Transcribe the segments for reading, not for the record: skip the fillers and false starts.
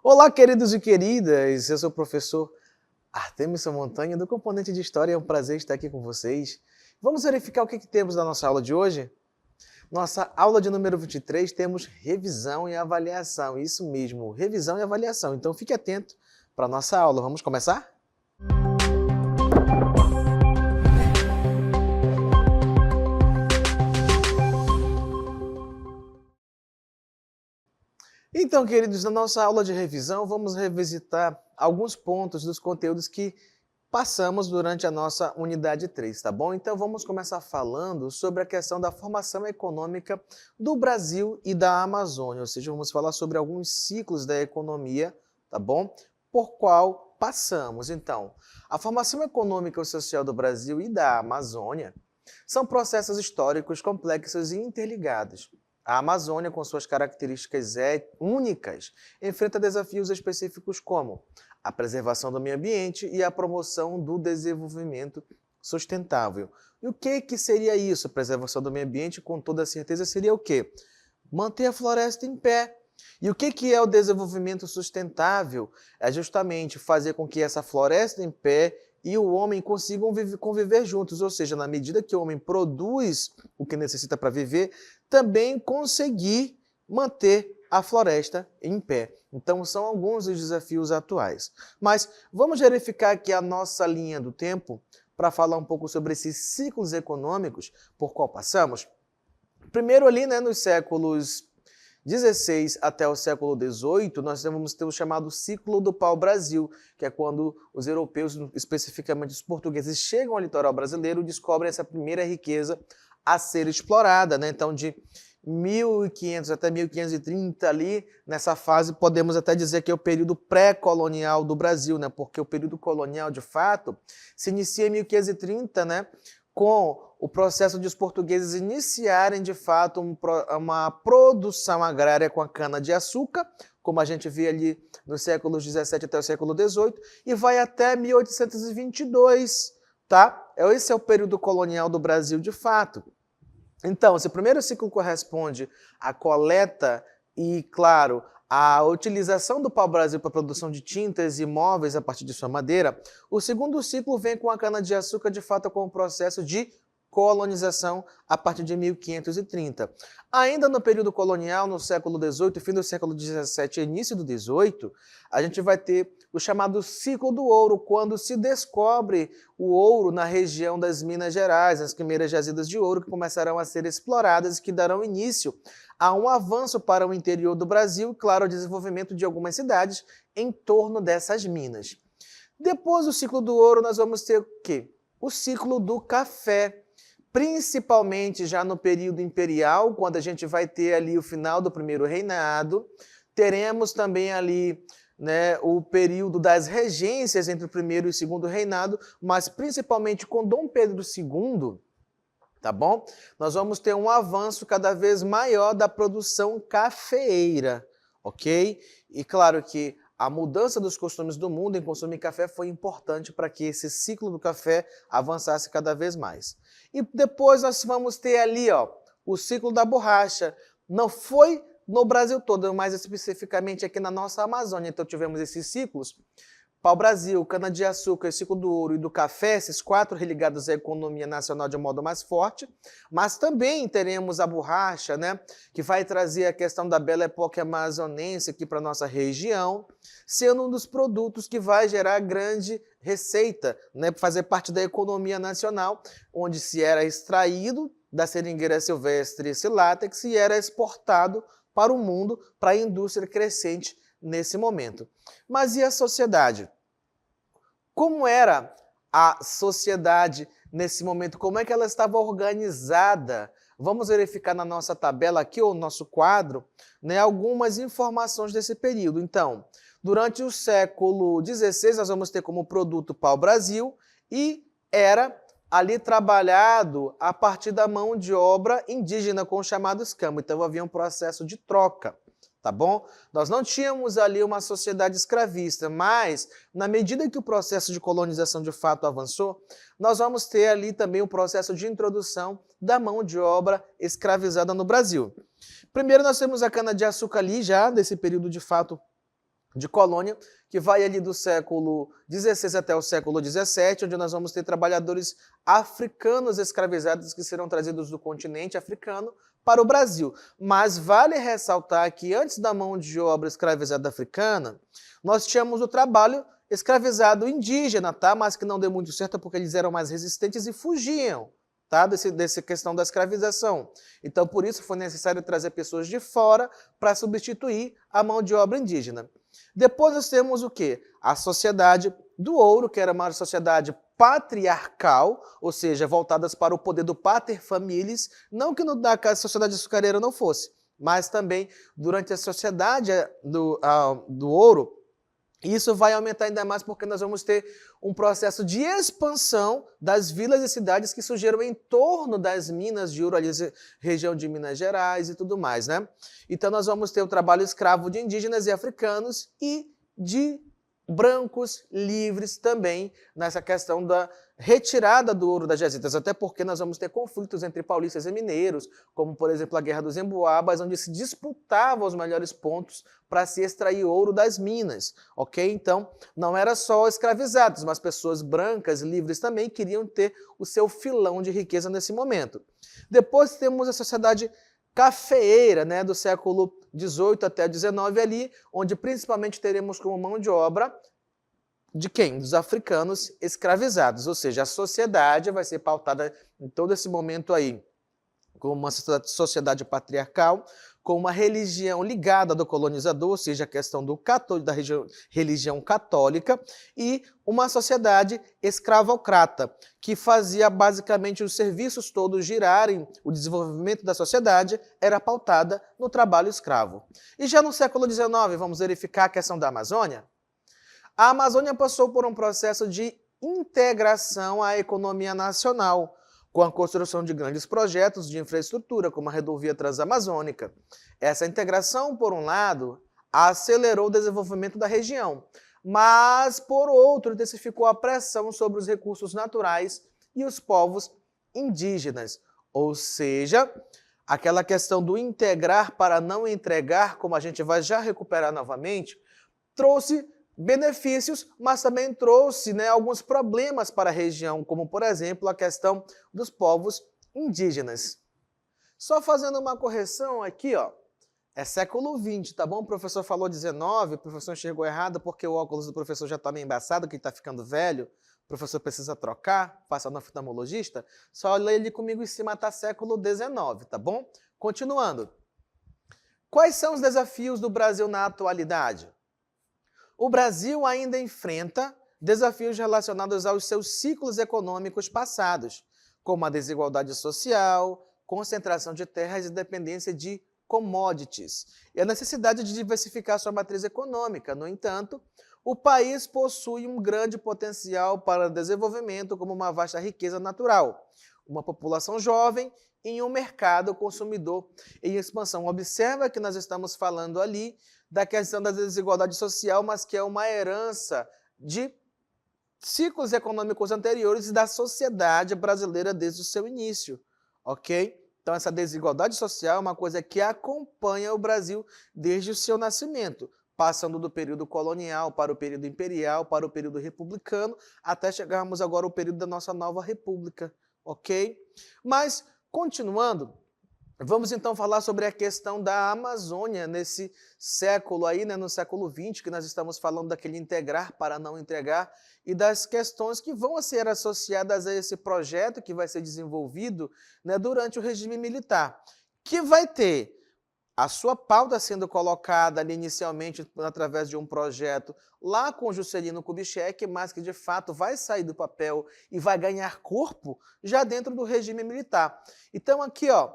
Olá, queridos e queridas! Eu sou o professor Artemison Montanha, do Componente de História. É um prazer estar aqui com vocês. Vamos verificar o que temos na nossa aula de hoje? Nossa aula de número 23 temos revisão e avaliação. Isso mesmo, revisão e avaliação. Então fique atento para a nossa aula. Vamos começar? Então, queridos, na nossa aula de revisão, vamos revisitar alguns pontos dos conteúdos que passamos durante a nossa unidade 3, tá bom? Então vamos começar falando sobre a questão da formação econômica do Brasil e da Amazônia, ou seja, vamos falar sobre alguns ciclos da economia, tá bom? Por qual passamos. Então, a formação econômica e social do Brasil e da Amazônia são processos históricos complexos e interligados. A Amazônia, com suas características únicas, enfrenta desafios específicos como a preservação do meio ambiente e a promoção do desenvolvimento sustentável. E o que seria isso? A preservação do meio ambiente, com toda certeza, seria o quê? Manter a floresta em pé. E o que é o desenvolvimento sustentável? É justamente fazer com que essa floresta em pé e o homem consigam conviver juntos, ou seja, na medida que o homem produz o que necessita para viver, também conseguir manter a floresta em pé. Então, são alguns dos desafios atuais. Mas vamos verificar aqui a nossa linha do tempo para falar um pouco sobre esses ciclos econômicos por qual passamos. Primeiro ali, nos séculos 16 até o século 18, nós vamos ter o chamado ciclo do pau-brasil, que é quando os europeus, especificamente os portugueses, chegam ao litoral brasileiro e descobrem essa primeira riqueza a ser explorada. Então, de 1500 até 1530 ali, nessa fase, podemos até dizer que é o período pré-colonial do Brasil, porque o período colonial, de fato, se inicia em 1530, com o processo de os portugueses iniciarem, de fato, uma produção agrária com a cana-de-açúcar, como a gente vê ali nos séculos 17 até o século 18, e vai até 1822, tá? Esse é o período colonial do Brasil, de fato. Então, esse primeiro ciclo corresponde à coleta e, claro, a utilização do pau-brasil para a produção de tintas e móveis a partir de sua madeira. O segundo ciclo vem com a cana-de-açúcar, de fato, com o processo de colonização a partir de 1530. Ainda no período colonial, no século XVIII, fim do século XVII e início do XVIII, a gente vai ter o chamado ciclo do ouro, quando se descobre o ouro na região das Minas Gerais, as primeiras jazidas de ouro que começarão a ser exploradas e que darão início a um avanço para o interior do Brasil e, claro, o desenvolvimento de algumas cidades em torno dessas minas. Depois do ciclo do ouro, nós vamos ter o quê? O ciclo do café. Principalmente já no período imperial, quando a gente vai ter ali o final do primeiro reinado, teremos também ali o período das regências entre o primeiro e o segundo reinado, mas principalmente com Dom Pedro II, tá bom? Nós vamos ter um avanço cada vez maior da produção cafeeira, ok? E claro que a mudança dos costumes do mundo em consumir café foi importante para que esse ciclo do café avançasse cada vez mais. E depois nós vamos ter ali o ciclo da borracha. Não foi no Brasil todo, mas especificamente aqui na nossa Amazônia. Então tivemos esses ciclos: pau-brasil, cana-de-açúcar, ciclo do ouro e do café, esses quatro religados à economia nacional de um modo mais forte, mas também teremos a borracha, que vai trazer a questão da Belle Époque amazonense aqui para a nossa região, sendo um dos produtos que vai gerar grande receita, fazer parte da economia nacional, onde se era extraído da seringueira silvestre esse látex e era exportado para o mundo, para a indústria crescente nesse momento. Mas e a sociedade? Como era a sociedade nesse momento? Como é que ela estava organizada? Vamos verificar na nossa tabela aqui, ou no nosso quadro, algumas informações desse período. Então, durante o século XVI, nós vamos ter como produto pau-brasil e era ali trabalhado a partir da mão de obra indígena com o chamado escambo. Então, havia um processo de troca. Tá bom? Nós não tínhamos ali uma sociedade escravista, mas na medida que o processo de colonização de fato avançou, nós vamos ter ali também o processo de introdução da mão de obra escravizada no Brasil. Primeiro nós temos a cana-de-açúcar ali já, desse período de fato de colônia, que vai ali do século XVI até o século XVII, onde nós vamos ter trabalhadores africanos escravizados que serão trazidos do continente africano para o Brasil. Mas vale ressaltar que antes da mão de obra escravizada africana, nós tínhamos o trabalho escravizado indígena, tá? Mas que não deu muito certo porque eles eram mais resistentes e fugiam, tá? Dessa questão da escravização. Então, por isso foi necessário trazer pessoas de fora para substituir a mão de obra indígena. Depois nós temos o quê? A Sociedade do Ouro, que era uma sociedade patriarcal, ou seja, voltadas para o poder do pater familias, não que na sociedade açucareira não fosse, mas também durante a Sociedade do Ouro, isso vai aumentar ainda mais porque nós vamos ter um processo de expansão das vilas e cidades que surgiram em torno das minas de ouro, ali, região de Minas Gerais e tudo mais, né? Então nós vamos ter o trabalho escravo de indígenas e africanos e de brancos livres também nessa questão da retirada do ouro das jazidas, até porque nós vamos ter conflitos entre paulistas e mineiros, como por exemplo a Guerra dos Emboabas, onde se disputavam os melhores pontos para se extrair ouro das minas, ok? Então não era só escravizados, mas pessoas brancas livres também queriam ter o seu filão de riqueza nesse momento. Depois temos a sociedade cafeeira, né, do século XVIII até XIX ali, onde principalmente teremos como mão de obra de quem? Dos africanos escravizados, ou seja, a sociedade vai ser pautada em todo esse momento aí como uma sociedade patriarcal, com uma religião ligada do colonizador, ou seja, a questão da religião católica, e uma sociedade escravocrata, que fazia basicamente os serviços todos girarem, o desenvolvimento da sociedade era pautada no trabalho escravo. E já no século XIX, vamos verificar a questão da Amazônia. A Amazônia passou por um processo de integração à economia nacional, com a construção de grandes projetos de infraestrutura, como a rodovia transamazônica. Essa integração, por um lado, acelerou o desenvolvimento da região, mas, por outro, intensificou a pressão sobre os recursos naturais e os povos indígenas. Ou seja, aquela questão do integrar para não entregar, como a gente vai já recuperar novamente, trouxe benefícios, mas também trouxe, né, alguns problemas para a região, como, por exemplo, a questão dos povos indígenas. Só fazendo uma correção aqui, ó, é século XX, tá bom? O professor falou 19, o professor enxergou errado porque o óculos do professor já está meio embaçado, que está ficando velho, o professor precisa trocar, passa no oftalmologista, só lê ele comigo em cima, tá século XIX, tá bom? Continuando. Quais são os desafios do Brasil na atualidade? O Brasil ainda enfrenta desafios relacionados aos seus ciclos econômicos passados, como a desigualdade social, concentração de terras e dependência de commodities, e a necessidade de diversificar sua matriz econômica. No entanto, o país possui um grande potencial para desenvolvimento como uma vasta riqueza natural, uma população jovem e um mercado consumidor em expansão. Observa que nós estamos falando ali da questão da desigualdade social, mas que é uma herança de ciclos econômicos anteriores e da sociedade brasileira desde o seu início, ok? Então essa desigualdade social é uma coisa que acompanha o Brasil desde o seu nascimento, passando do período colonial para o período imperial, para o período republicano, até chegarmos agora ao período da nossa nova república, ok? Mas, continuando, vamos então falar sobre a questão da Amazônia nesse século aí, né, no século XX, que nós estamos falando daquele integrar para não entregar e das questões que vão ser associadas a esse projeto que vai ser desenvolvido, né, durante o regime militar, que vai ter a sua pauta sendo colocada ali inicialmente através de um projeto lá com Juscelino Kubitschek, mas que de fato vai sair do papel e vai ganhar corpo já dentro do regime militar. Então aqui, ó,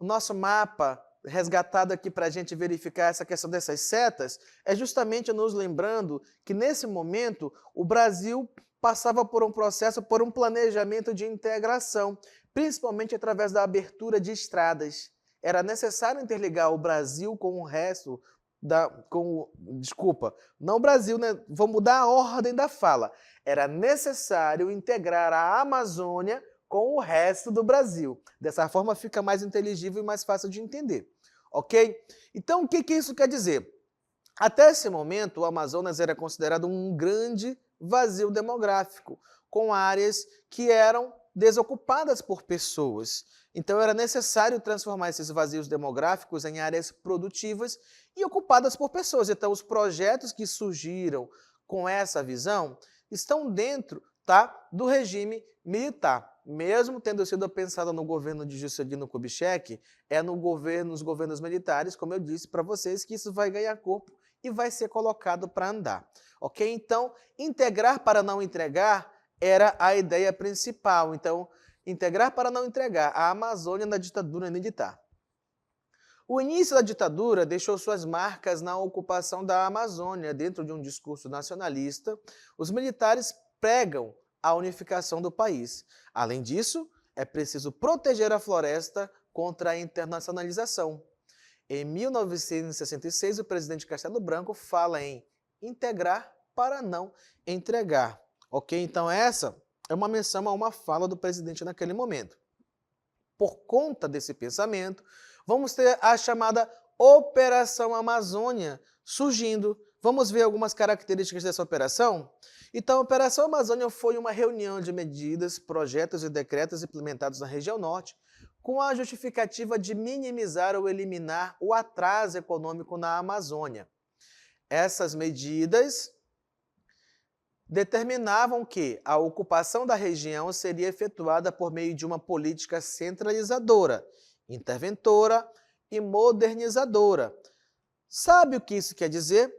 o nosso mapa resgatado aqui para a gente verificar essa questão dessas setas é justamente nos lembrando que nesse momento o Brasil passava por um processo, por um planejamento de integração, principalmente através da abertura de estradas. Era necessário interligar o Brasil com o resto desculpa, não o Brasil, né? Vou mudar a ordem da fala. Era necessário integrar a Amazônia com o resto do Brasil. Dessa forma fica mais inteligível e mais fácil de entender, ok? Então o que isso quer dizer? Até esse momento, o Amazonas era considerado um grande vazio demográfico, com áreas que eram desocupadas por pessoas. Então era necessário transformar esses vazios demográficos em áreas produtivas e ocupadas por pessoas. Então os projetos que surgiram com essa visão estão dentro, tá, do regime militar. Mesmo tendo sido pensado no governo de Juscelino Kubitschek, é nos governos militares, como eu disse para vocês, que isso vai ganhar corpo e vai ser colocado para andar. Ok? Então, integrar para não entregar era a ideia principal. Então, integrar para não entregar a Amazônia na ditadura militar. O início da ditadura deixou suas marcas na ocupação da Amazônia. Dentro de um discurso nacionalista, os militares pregam a unificação do país. Além disso, é preciso proteger a floresta contra a internacionalização. Em 1966, o presidente Castelo Branco fala em integrar para não entregar. Ok? Então essa é uma menção a uma fala do presidente naquele momento. Por conta desse pensamento, vamos ter a chamada Operação Amazônia surgindo. Vamos ver algumas características dessa operação? Então, a Operação Amazônia foi uma reunião de medidas, projetos e decretos implementados na região norte, com a justificativa de minimizar ou eliminar o atraso econômico na Amazônia. Essas medidas determinavam que a ocupação da região seria efetuada por meio de uma política centralizadora, interventora e modernizadora. Sabe o que isso quer dizer?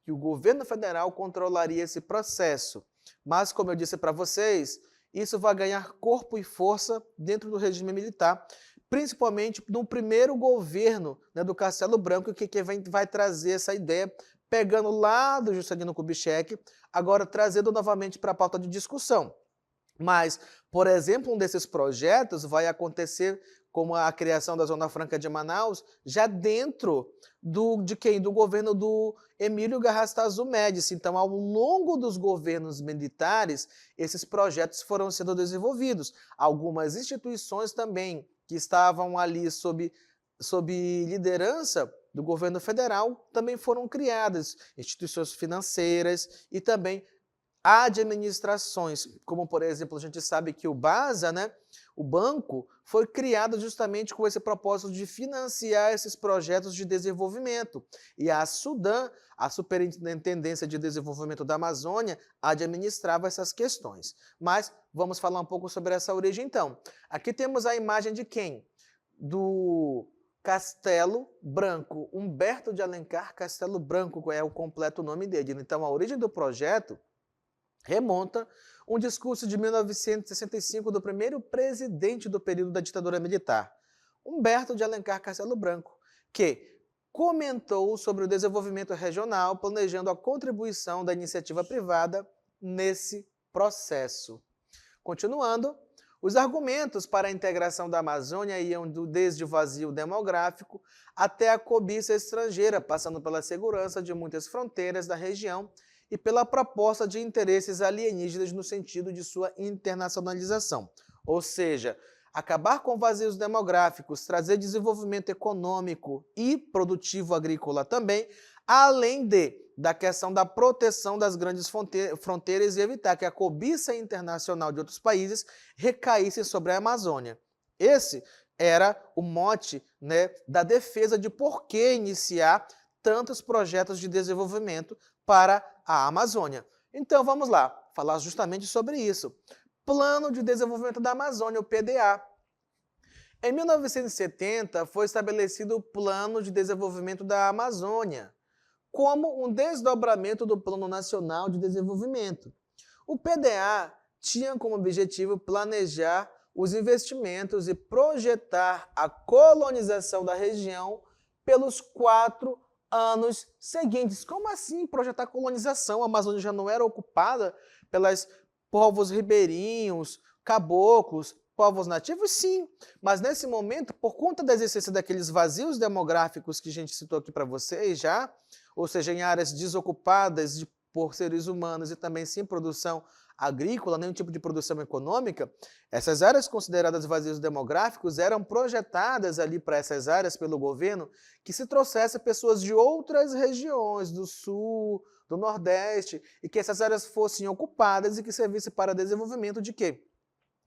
Que o governo federal controlaria esse processo. Mas, como eu disse para vocês, isso vai ganhar corpo e força dentro do regime militar, principalmente no primeiro governo, né, do Castelo Branco, que vai trazer essa ideia, pegando lá do Juscelino Kubitschek, agora trazendo novamente para a pauta de discussão. Mas, por exemplo, um desses projetos vai acontecer como a criação da Zona Franca de Manaus, já dentro do governo do Emílio Garrastazu Médici. Então, ao longo dos governos militares, esses projetos foram sendo desenvolvidos. Algumas instituições também que estavam ali sob liderança do governo federal também foram criadas, instituições financeiras e também administrações, como por exemplo, a gente sabe que o BASA, né, o banco, foi criado justamente com esse propósito de financiar esses projetos de desenvolvimento. E a SUDAM, a Superintendência de Desenvolvimento da Amazônia, administrava essas questões. Mas vamos falar um pouco sobre essa origem então. Aqui temos a imagem de quem? Do Castelo Branco, Humberto de Alencar Castelo Branco, é o completo nome dele. Então a origem do projeto remonta um discurso de 1965 do primeiro presidente do período da ditadura militar, Humberto de Alencar Castelo Branco, que comentou sobre o desenvolvimento regional, planejando a contribuição da iniciativa privada nesse processo. Continuando, os argumentos para a integração da Amazônia iam desde o vazio demográfico até a cobiça estrangeira, passando pela segurança de muitas fronteiras da região e pela proposta de interesses alienígenas no sentido de sua internacionalização. Ou seja, acabar com vazios demográficos, trazer desenvolvimento econômico e produtivo agrícola também, além da questão da proteção das grandes fronteiras e evitar que a cobiça internacional de outros países recaísse sobre a Amazônia. Esse era o mote, né, da defesa de por que iniciar tantos projetos de desenvolvimento para a Amazônia. Então vamos lá, falar justamente sobre isso. Plano de Desenvolvimento da Amazônia, o PDA. Em 1970 foi estabelecido o Plano de Desenvolvimento da Amazônia, como um desdobramento do Plano Nacional de Desenvolvimento. O PDA tinha como objetivo planejar os investimentos e projetar a colonização da região pelos 4 anos seguintes. Como assim projetar colonização? A Amazônia já não era ocupada pelos povos ribeirinhos, caboclos, povos nativos? Sim, mas nesse momento, por conta da existência daqueles vazios demográficos que a gente citou aqui para vocês já, ou seja, em áreas desocupadas por seres humanos e também sem produção agrícola, nenhum tipo de produção econômica, essas áreas consideradas vazios demográficos eram projetadas ali para essas áreas pelo governo que se trouxesse pessoas de outras regiões, do sul, do nordeste, e que essas áreas fossem ocupadas e que servissem para desenvolvimento de quê?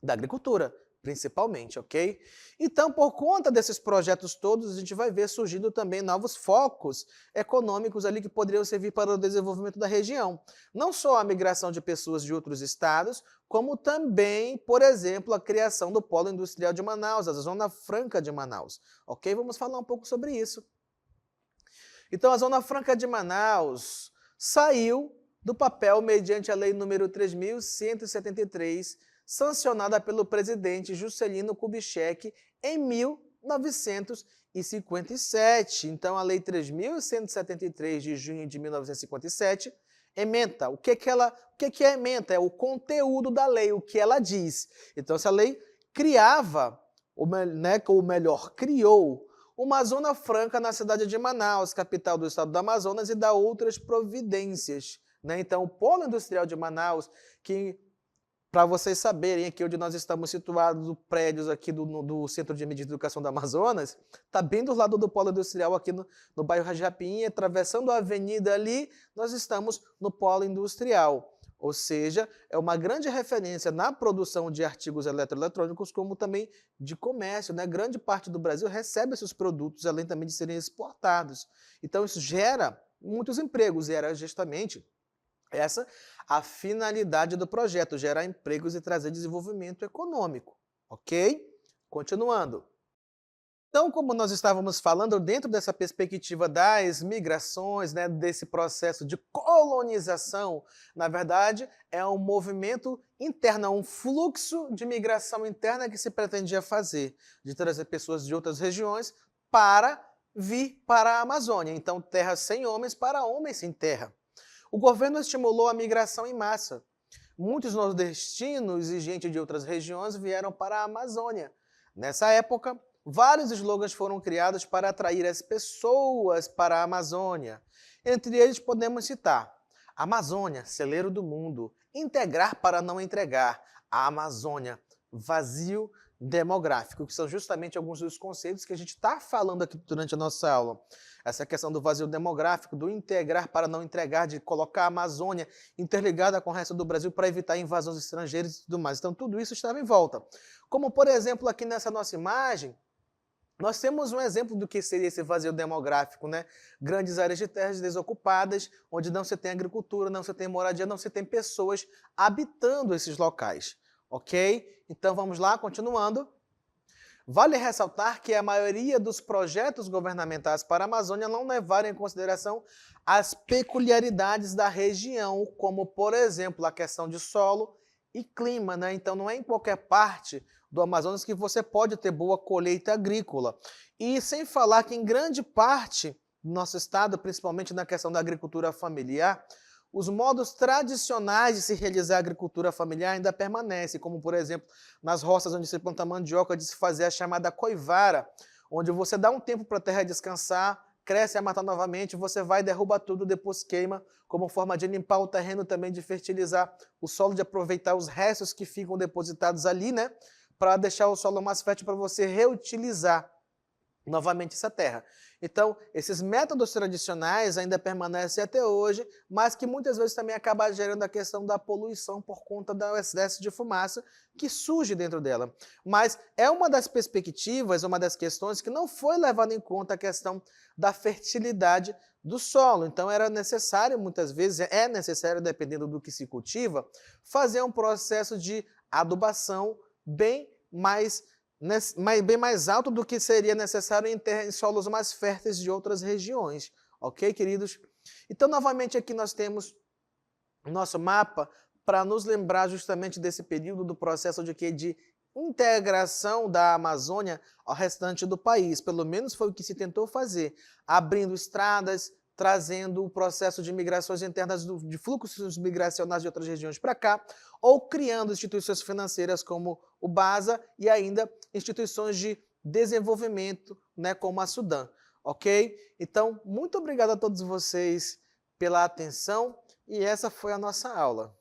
Da agricultura, principalmente, ok? Então, por conta desses projetos todos, a gente vai ver surgindo também novos focos econômicos ali que poderiam servir para o desenvolvimento da região. Não só a migração de pessoas de outros estados, como também, por exemplo, a criação do Polo Industrial de Manaus, a Zona Franca de Manaus, ok? Vamos falar um pouco sobre isso. Então, a Zona Franca de Manaus saiu do papel mediante a Lei número 3.173, sancionada pelo presidente Juscelino Kubitschek em 1957. Então, a Lei 3.173 de junho de 1957 ementa. O que é ementa? É o conteúdo da lei, o que ela diz. Então, essa lei criava, ou melhor, criou uma zona franca na cidade de Manaus, capital do estado do Amazonas, e dá outras providências. Então, o Polo Industrial de Manaus, que, para vocês saberem, aqui onde nós estamos situados, os prédios aqui do Centro de Mídia e Educação do Amazonas, está bem do lado do Polo Industrial, aqui no bairro Japinha, atravessando a avenida ali, nós estamos no Polo Industrial. Ou seja, é uma grande referência na produção de artigos eletroeletrônicos, como também de comércio. Grande parte do Brasil recebe esses produtos, além também de serem exportados. Então, isso gera muitos empregos, e era justamente essa a finalidade do projeto, gerar empregos e trazer desenvolvimento econômico, ok? Continuando. Então, como nós estávamos falando, dentro dessa perspectiva das migrações, desse processo de colonização, na verdade, é um movimento interno, um fluxo de migração interna que se pretendia fazer, de trazer pessoas de outras regiões para vir para a Amazônia. Então, terra sem homens para homens sem terra. O governo estimulou a migração em massa. Muitos nordestinos e gente de outras regiões vieram para a Amazônia. Nessa época, vários slogans foram criados para atrair as pessoas para a Amazônia. Entre eles podemos citar: Amazônia, celeiro do mundo, integrar para não entregar, a Amazônia, vazio demográfico, que são justamente alguns dos conceitos que a gente está falando aqui durante a nossa aula. Essa questão do vazio demográfico, do integrar para não entregar, de colocar a Amazônia interligada com o resto do Brasil para evitar invasões estrangeiras e tudo mais. Então, tudo isso estava em volta. Como, por exemplo, aqui nessa nossa imagem, nós temos um exemplo do que seria esse vazio demográfico, Grandes áreas de terras desocupadas, onde não se tem agricultura, não se tem moradia, não se tem pessoas habitando esses locais, ok? Então vamos lá, continuando. Vale ressaltar que a maioria dos projetos governamentais para a Amazônia não levaram em consideração as peculiaridades da região, como, por exemplo, a questão de solo e clima, Então não é em qualquer parte do Amazonas que você pode ter boa colheita agrícola. E sem falar que em grande parte do nosso estado, principalmente na questão da agricultura familiar, os modos tradicionais de se realizar a agricultura familiar ainda permanecem, como, por exemplo, nas roças onde se planta mandioca, de se fazer a chamada coivara, onde você dá um tempo para a terra descansar, cresce a mata novamente, você vai, derruba tudo, depois queima, como forma de limpar o terreno, também de fertilizar o solo, de aproveitar os restos que ficam depositados ali, para deixar o solo mais fértil para você reutilizar novamente essa terra. Então, esses métodos tradicionais ainda permanecem até hoje, mas que muitas vezes também acabam gerando a questão da poluição por conta do excesso de fumaça que surge dentro dela. Mas é uma das perspectivas, uma das questões que não foi levada em conta a questão da fertilidade do solo. Então, era necessário, muitas vezes, é necessário, dependendo do que se cultiva, fazer um processo de adubação bem mais alto do que seria necessário em solos mais férteis de outras regiões. Ok, queridos? Então, novamente, aqui nós temos o nosso mapa para nos lembrar justamente desse período do processo de integração da Amazônia ao restante do país. Pelo menos foi o que se tentou fazer, abrindo estradas, trazendo o processo de migrações internas de fluxos migracionais de outras regiões para cá, ou criando instituições financeiras como o BASA e ainda instituições de desenvolvimento, como a Sudam, ok? Então, muito obrigado a todos vocês pela atenção e essa foi a nossa aula.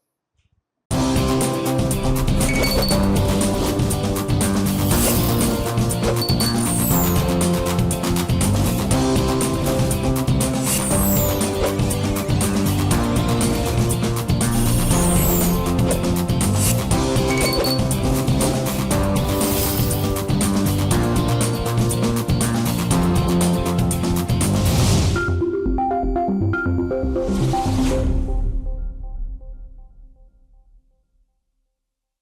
Música